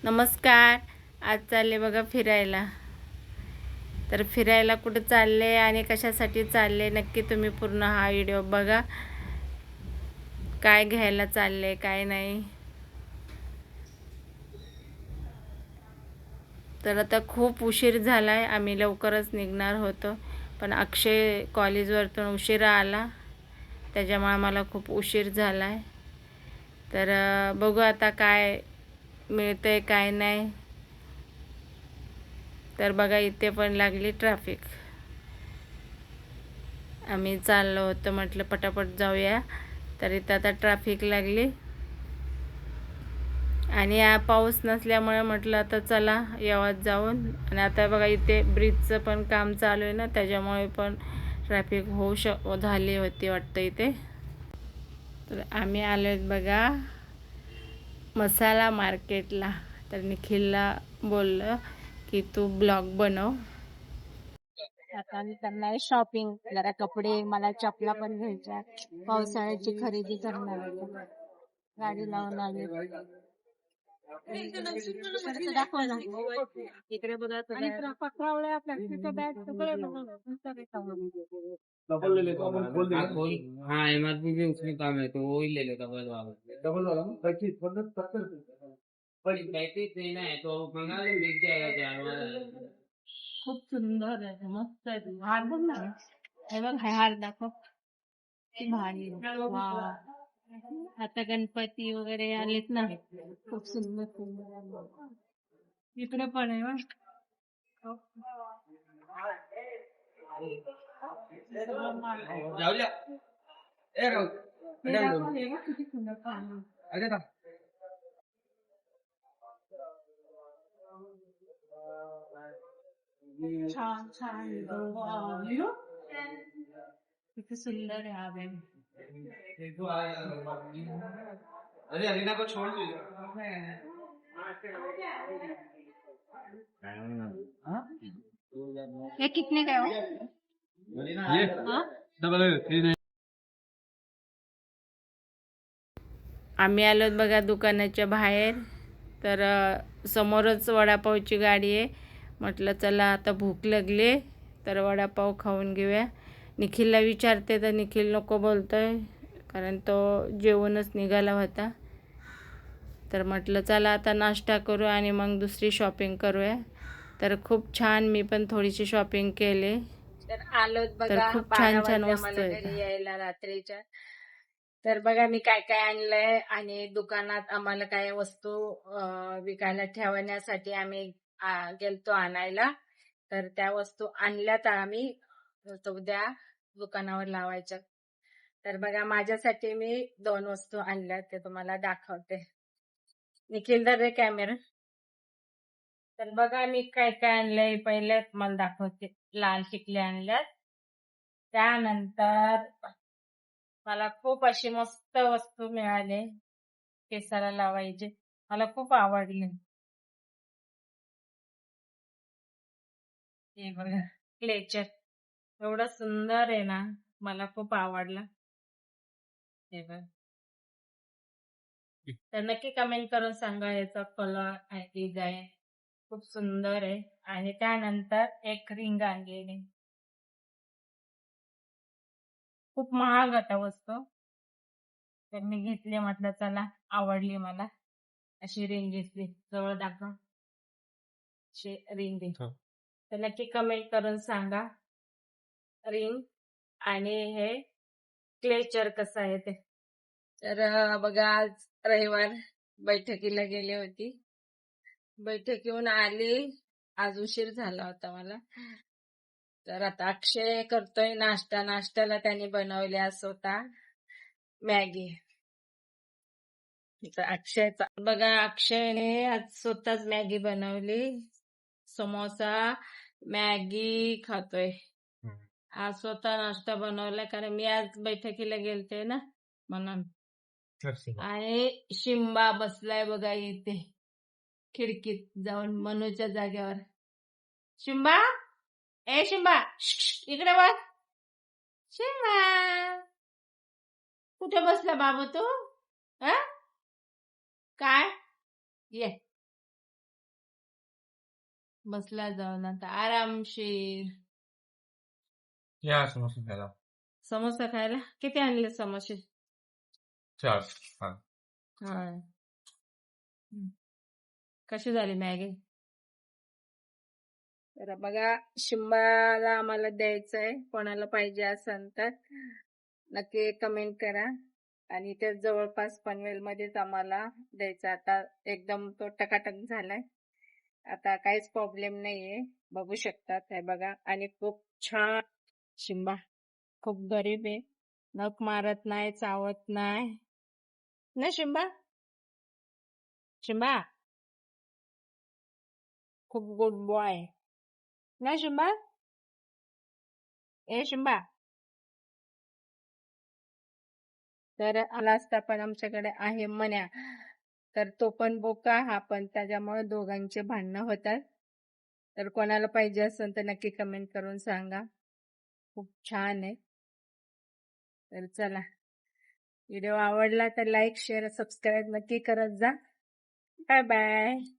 नमस्कार. आज चालले बघा फिरायला. तर फिरायला कुठं चालले आणि कशासाठी चालले नक्की तुम्ही पूर्ण हा व्हिडिओ बघा. काय घ्यायला चालले काय नाही. तर आता खूप उशीर झालाय. आम्ही लवकरच निघणार होतो पण अक्षय कॉलेजवरतून उशिरा आला, त्याच्यामुळे मला खूप उशीर झालाय. तर बघू आता काय मिळतंय काय नाही. तर बघा इथे पण लागली ट्रॅफिक. आम्ही चाललो होतो, म्हटलं पटापट जाऊया, तर इथं आता ट्रॅफिक लागली. आणि पाऊस नसल्यामुळे म्हटलं आता चला यावात जाऊन. आणि आता बघा इथे ब्रिजचं पण काम चालू आहे ना, त्याच्यामुळे पण ट्रॅफिक झाली होती वाटतं इथे. तर आम्ही आलो आहेत बघा मसाला मार्केटला. तर निखिलला बोललं की तू ब्लॉग बनव. आता आम्ही करणार आहे शॉपिंग. जरा कपडे, मला चपला पण घ्यायच्या, पावसाळ्याची खरेदी करणार आहे. गाडी लावून आली. दाखव ना इकडे बघा. पकडावले प्लास्टिकच्या बॅग सगळे डबल ले लेता हूँ खोल देगा। हाँ एमआरपी भी उसमें कम है तो वो ही ले लेता बस वापस डबल वाला ना 25 मतलब 70 पर 35 देना है तो मंगा ले मिल जाएगा चार वाला। खूप सुंदर आहे, मस्त आहे. हार बघ ना, हे बघ हार दाखव किती भारी. वा, आता गणपती वगैरे आलेत ना, खूप सुंदर सुंदर. इकडे पण आहे बघ. किती सुंदर. छान छान किती सुंदर आहे हा बॅग. अरे अलीना को छोड़ दो. ये कितने का है? ये डबल. आम्ही आलोत बघा दुकानाच्या बाहेर. तर समोरच वडापावची गाडी आहे. म्हटलं चला आता भूक लागली तर वडापाव खाऊन घेऊया. निखिलला विचारते तर निखिल नको बोलतोय, कारण तो जेवूनच निघाला होता. तर म्हटलं चला आता नाश्ता करू आणि मग दुसरी शॉपिंग करूया. तर खूप छान मी पण थोडीशी शॉपिंग केली. तर आलोत बघा, खूप छान छान वस्तू घरी यायला रात्रीच्या. तर बघा मी काय काय आणलंय आणि दुकानात आम्हाला काय वस्तू विकायला ठेवण्यासाठी आम्ही गेलतो आणायला. तर त्या वस्तू आणल्यात आम्ही, उद्या दुकानावर लावायच्या. तर बघा माझ्यासाठी मी 2 वस्तू आणल्यात, ते तुम्हाला दाखवते. निखिल दर रे कॅमेरा. तर बघा मी काय काय आणलंय. पहिले मला दाखवते. लाल टिकले आणल्यात. त्यानंतर मला खूप अशी मस्त वस्तू मिळाली केसाला लावायचे, मला खूप आवडले. हे बघा क्लेचर, एवढं सुंदर आहे ना, मला खूप आवडला. हे बघ. तर नक्की कमेंट करून सांगा याचा कलर आणि डिझाईन खूप सुंदर आहे. आणि त्यानंतर एक रिंग आणलेली, खूप महाग होता वस्तू, तर मी घेतली. म्हटलं चला आवडली मला. अशी रिंग घेतली. जवळ दाखव, अशी रिंग आहे. तर नक्की कमेंट करून सांगा रिंग आणि हे क्लेचर कसं आहे ते. तर बघा आज रविवार, बैठकीला गेली होती. बैठकीहून आली, आज उशीर झाला होता मला. तर आता अक्षय करतोय नाश्ता. नाश्त्याला त्याने बनवले आज स्वतः मॅगी. अक्षयचा बघा, अक्षयने आज स्वतःच मॅगी बनवली. समोसा मॅगी खातोय. आज स्वतः नाश्ता बनवला, कारण मी आज बैठकीला गेलते ना म्हणून. आणि शिंबा बसलाय बघा इथे खिडकीत जाऊन मनूच्या जागेवर. शिंबा, ए शिंबा, इकडे बघ. शिंबा, कुठे बसला बाबू तू? काय ये बसला जाऊन आता आरामशीर. या समोसा खायला. समोसा खायला किती आणले समोसे? 4. हा. हा. कशी झाली मॅगी? तर बघा, शिंबाला आम्हाला द्यायचंय. कोणाला पाहिजे असेल तर नक्की कमेंट करा. आणि ते जवळपास पनवेलमध्येच आम्हाला द्यायचं. आता एकदम तो टकाटक झालाय. आता काहीच प्रॉब्लेम नाहीये. बघू शकतात हे बघा. आणि खूप छान शिंबा. खूप गरीब आहे. नख मारत नाही, चावत नाही ना शिंबा. शिंबा खूप गुड बॉय ना शिंबा. ए शिंबा. तर आला असता पण आमच्याकडे आहे मन्या. तर तो पण बोका, हा पण, त्याच्यामुळे दोघांचे भांडणं होतात. तर कोणाला पाहिजे असेल तर नक्की कमेंट करून सांगा. खूप छान आहे. तर चला, व्हिडिओ आवडला तर लाईक शेअर सबस्क्राईब नक्की करत जा. Bye bye.